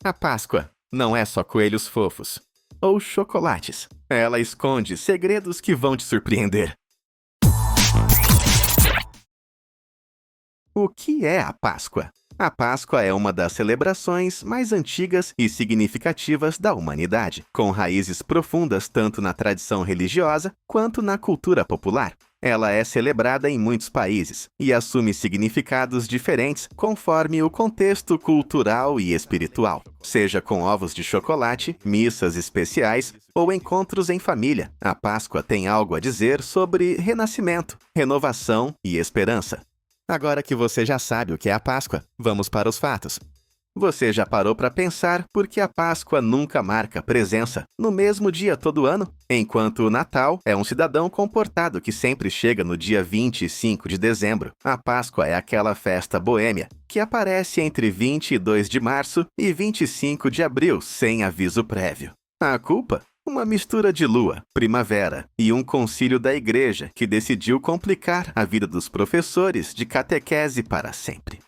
A Páscoa não é só coelhos fofos ou chocolates. Ela esconde segredos que vão te surpreender. O que é a Páscoa? A Páscoa é uma das celebrações mais antigas e significativas da humanidade, com raízes profundas tanto na tradição religiosa quanto na cultura popular. Ela é celebrada em muitos países e assume significados diferentes conforme o contexto cultural e espiritual. Seja com ovos de chocolate, missas especiais ou encontros em família, a Páscoa tem algo a dizer sobre renascimento, renovação e esperança. Agora que você já sabe o que é a Páscoa, vamos para os fatos. Você já parou para pensar por que a Páscoa nunca marca presença no mesmo dia todo ano? Enquanto o Natal é um cidadão comportado que sempre chega no dia 25 de dezembro, a Páscoa é aquela festa boêmia que aparece entre 22 de março e 25 de abril sem aviso prévio. A culpa? Uma mistura de lua, primavera e um concílio da igreja que decidiu complicar a vida dos professores de catequese para sempre.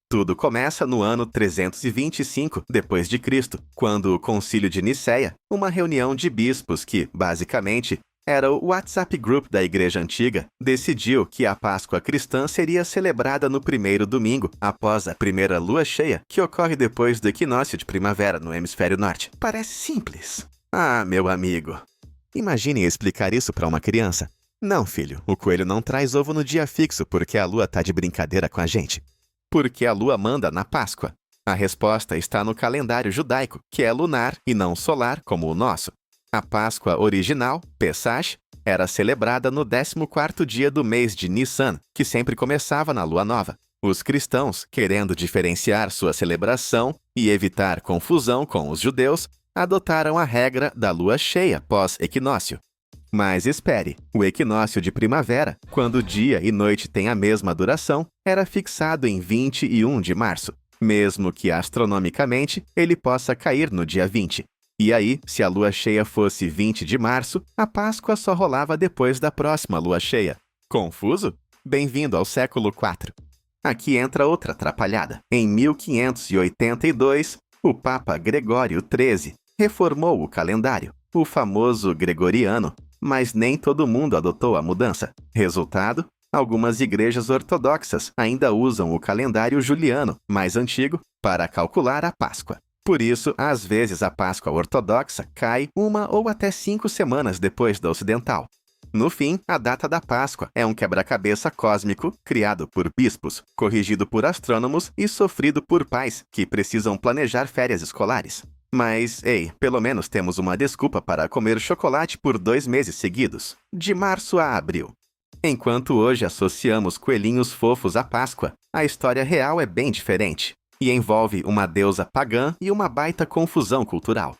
Tudo começa no ano 325 d.C., quando o Concílio de Nicéia, uma reunião de bispos que, basicamente, era o WhatsApp Group da Igreja Antiga, decidiu que a Páscoa cristã seria celebrada no primeiro domingo, após a primeira lua cheia, que ocorre depois do equinócio de primavera no hemisfério norte. Parece simples. Ah, meu amigo. Imagine explicar isso para uma criança. Não, filho, o coelho não traz ovo no dia fixo porque a lua tá de brincadeira com a gente. Porque a lua manda na Páscoa. A resposta está no calendário judaico, que é lunar e não solar como o nosso. A Páscoa original, Pesach, era celebrada no 14º dia do mês de Nissan, que sempre começava na lua nova. Os cristãos, querendo diferenciar sua celebração e evitar confusão com os judeus, adotaram a regra da lua cheia pós-equinócio. Mas espere, o equinócio de primavera, quando dia e noite têm a mesma duração, era fixado em 21 de março, mesmo que astronomicamente ele possa cair no dia 20. E aí, se a lua cheia fosse 20 de março, a Páscoa só rolava depois da próxima lua cheia. Confuso? Bem-vindo ao século IV. Aqui entra outra atrapalhada. Em 1582, o Papa Gregório XIII reformou o calendário, o famoso gregoriano, mas nem todo mundo adotou a mudança. Resultado, algumas igrejas ortodoxas ainda usam o calendário juliano, mais antigo, para calcular a Páscoa. Por isso, às vezes a Páscoa ortodoxa cai 1 ou até 5 semanas depois da ocidental. No fim, a data da Páscoa é um quebra-cabeça cósmico criado por bispos, corrigido por astrônomos e sofrido por pais que precisam planejar férias escolares. Mas, ei, pelo menos temos uma desculpa para comer chocolate por 2 meses seguidos, de março a abril. Enquanto hoje associamos coelhinhos fofos à Páscoa, a história real é bem diferente e envolve uma deusa pagã e uma baita confusão cultural.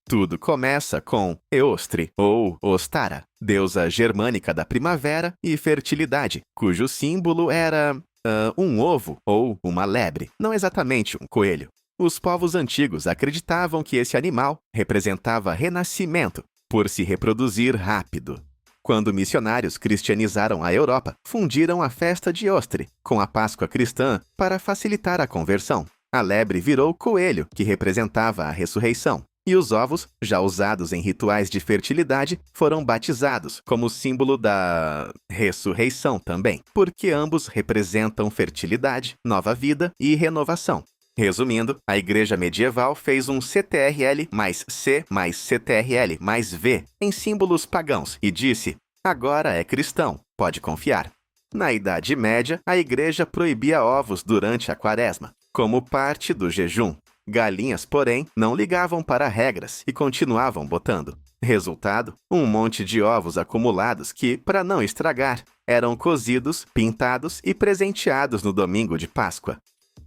Tudo começa com Eostre, ou Ostara, deusa germânica da primavera e fertilidade, cujo símbolo era um ovo ou uma lebre, não exatamente um coelho. Os povos antigos acreditavam que esse animal representava renascimento, por se reproduzir rápido. Quando missionários cristianizaram a Europa, fundiram a festa de Eostre com a Páscoa cristã para facilitar a conversão. A lebre virou coelho, que representava a ressurreição. E os ovos, já usados em rituais de fertilidade, foram batizados como símbolo da ressurreição também, porque ambos representam fertilidade, nova vida e renovação. Resumindo, a igreja medieval fez um CTRL mais C mais CTRL mais V em símbolos pagãos e disse: agora é cristão, pode confiar. Na Idade Média, a igreja proibia ovos durante a quaresma, como parte do jejum. Galinhas, porém, não ligavam para regras e continuavam botando. Resultado, um monte de ovos acumulados que, para não estragar, eram cozidos, pintados e presenteados no domingo de Páscoa.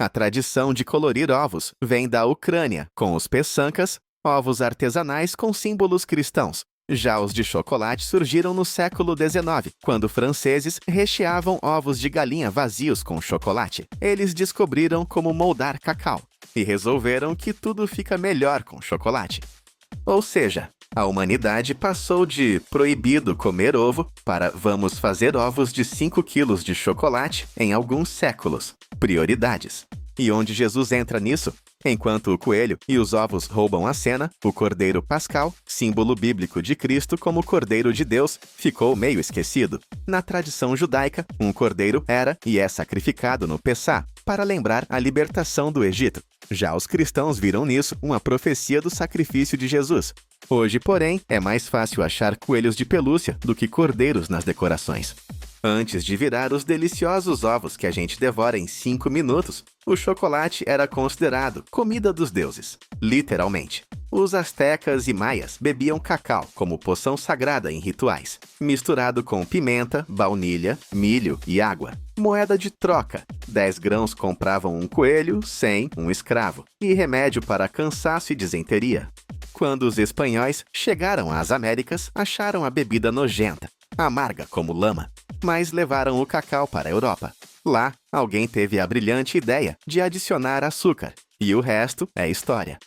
A tradição de colorir ovos vem da Ucrânia, com os peçancas, ovos artesanais com símbolos cristãos. Já os de chocolate surgiram no século XIX, quando franceses recheavam ovos de galinha vazios com chocolate. Eles descobriram como moldar cacau e resolveram que tudo fica melhor com chocolate. Ou seja, a humanidade passou de proibido comer ovo para vamos fazer ovos de 5 quilos de chocolate em alguns séculos. Prioridades. E onde Jesus entra nisso? Enquanto o coelho e os ovos roubam a cena, o cordeiro pascal, símbolo bíblico de Cristo como cordeiro de Deus, ficou meio esquecido. Na tradição judaica, um cordeiro era e é sacrificado no Pessá, para lembrar a libertação do Egito. Já os cristãos viram nisso uma profecia do sacrifício de Jesus. Hoje, porém, é mais fácil achar coelhos de pelúcia do que cordeiros nas decorações. Antes de virar os deliciosos ovos que a gente devora em 5 minutos, o chocolate era considerado comida dos deuses, literalmente. Os astecas e maias bebiam cacau como poção sagrada em rituais, misturado com pimenta, baunilha, milho e água. Moeda de troca. 10 grãos compravam um coelho, 100 um escravo, e remédio para cansaço e disenteria. Quando os espanhóis chegaram às Américas, acharam a bebida nojenta, amarga como lama, mas levaram o cacau para a Europa. Lá, alguém teve a brilhante ideia de adicionar açúcar, e o resto é história.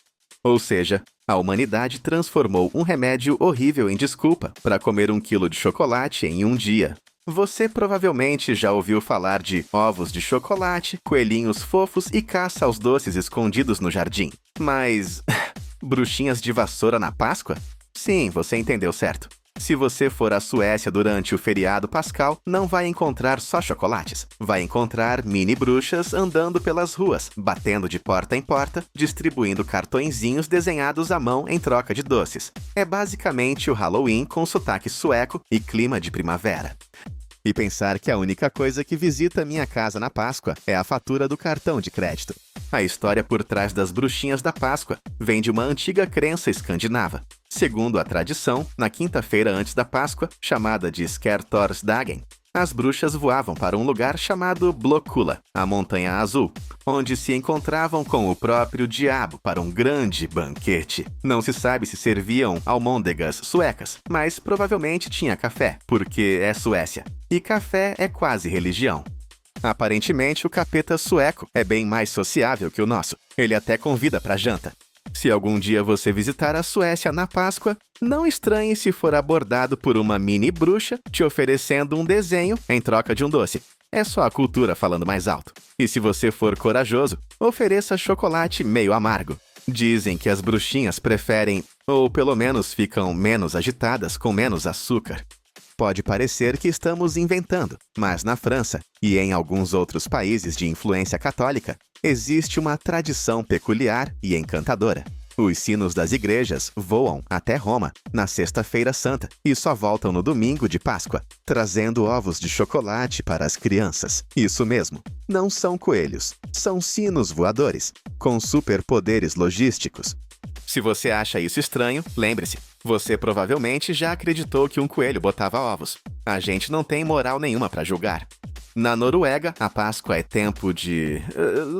Ou seja, a humanidade transformou um remédio horrível em desculpa para comer 1 quilo de chocolate em um dia. Você provavelmente já ouviu falar de ovos de chocolate, coelhinhos fofos e caça aos doces escondidos no jardim. Mas... bruxinhas de vassoura na Páscoa? Sim, você entendeu certo. Se você for à Suécia durante o feriado pascal, não vai encontrar só chocolates. Vai encontrar mini bruxas andando pelas ruas, batendo de porta em porta, distribuindo cartõezinhos desenhados à mão em troca de doces. É basicamente o Halloween com sotaque sueco e clima de primavera. E pensar que a única coisa que visita minha casa na Páscoa é a fatura do cartão de crédito. A história por trás das bruxinhas da Páscoa vem de uma antiga crença escandinava. Segundo a tradição, na quinta-feira antes da Páscoa, chamada de Skertorsdagen, as bruxas voavam para um lugar chamado Blåkulla, a Montanha Azul, onde se encontravam com o próprio diabo para um grande banquete. Não se sabe se serviam almôndegas suecas, mas provavelmente tinha café, porque é Suécia. E café é quase religião. Aparentemente, o capeta sueco é bem mais sociável que o nosso. Ele até convida para janta. Se algum dia você visitar a Suécia na Páscoa, não estranhe se for abordado por uma mini bruxa te oferecendo um desenho em troca de um doce. É só a cultura falando mais alto. E se você for corajoso, ofereça chocolate meio amargo. Dizem que as bruxinhas preferem, ou pelo menos ficam menos agitadas com menos açúcar. Pode parecer que estamos inventando, mas na França e em alguns outros países de influência católica, existe uma tradição peculiar e encantadora. Os sinos das igrejas voam até Roma na Sexta-feira Santa e só voltam no domingo de Páscoa, trazendo ovos de chocolate para as crianças. Isso mesmo, não são coelhos, são sinos voadores, com superpoderes logísticos. Se você acha isso estranho, lembre-se, você provavelmente já acreditou que um coelho botava ovos. A gente não tem moral nenhuma para julgar. Na Noruega, a Páscoa é tempo de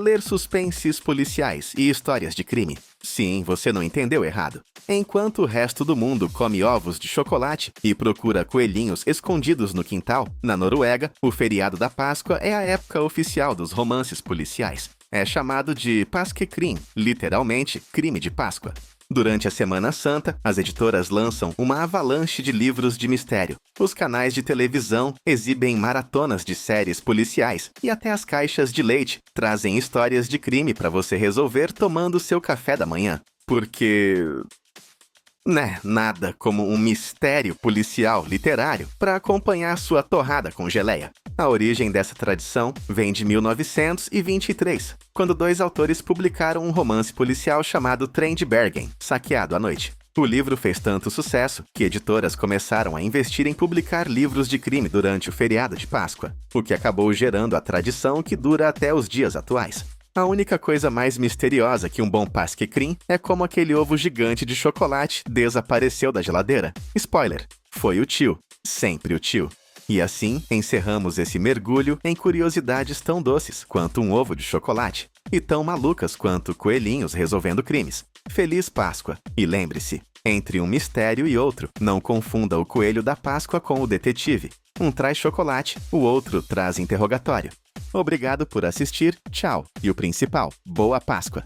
ler suspenses policiais e histórias de crime. Sim, você não entendeu errado. Enquanto o resto do mundo come ovos de chocolate e procura coelhinhos escondidos no quintal, na Noruega, o feriado da Páscoa é a época oficial dos romances policiais. É chamado de Påskekrim, literalmente crime de Páscoa. Durante a Semana Santa, as editoras lançam uma avalanche de livros de mistério. Os canais de televisão exibem maratonas de séries policiais e até as caixas de leite trazem histórias de crime para você resolver tomando seu café da manhã. Porque... nada como um mistério policial literário para acompanhar sua torrada com geleia. A origem dessa tradição vem de 1923, quando 2 autores publicaram um romance policial chamado Trem de Bergen, Saqueado à Noite. O livro fez tanto sucesso que editoras começaram a investir em publicar livros de crime durante o feriado de Páscoa, o que acabou gerando a tradição que dura até os dias atuais. A única coisa mais misteriosa que um bom Påskekrim é como aquele ovo gigante de chocolate desapareceu da geladeira. Spoiler, foi o tio, sempre o tio. E assim, encerramos esse mergulho em curiosidades tão doces quanto um ovo de chocolate e tão malucas quanto coelhinhos resolvendo crimes. Feliz Páscoa! E lembre-se, entre um mistério e outro, não confunda o coelho da Páscoa com o detetive. Um traz chocolate, o outro traz interrogatório. Obrigado por assistir, tchau. E o principal, boa Páscoa!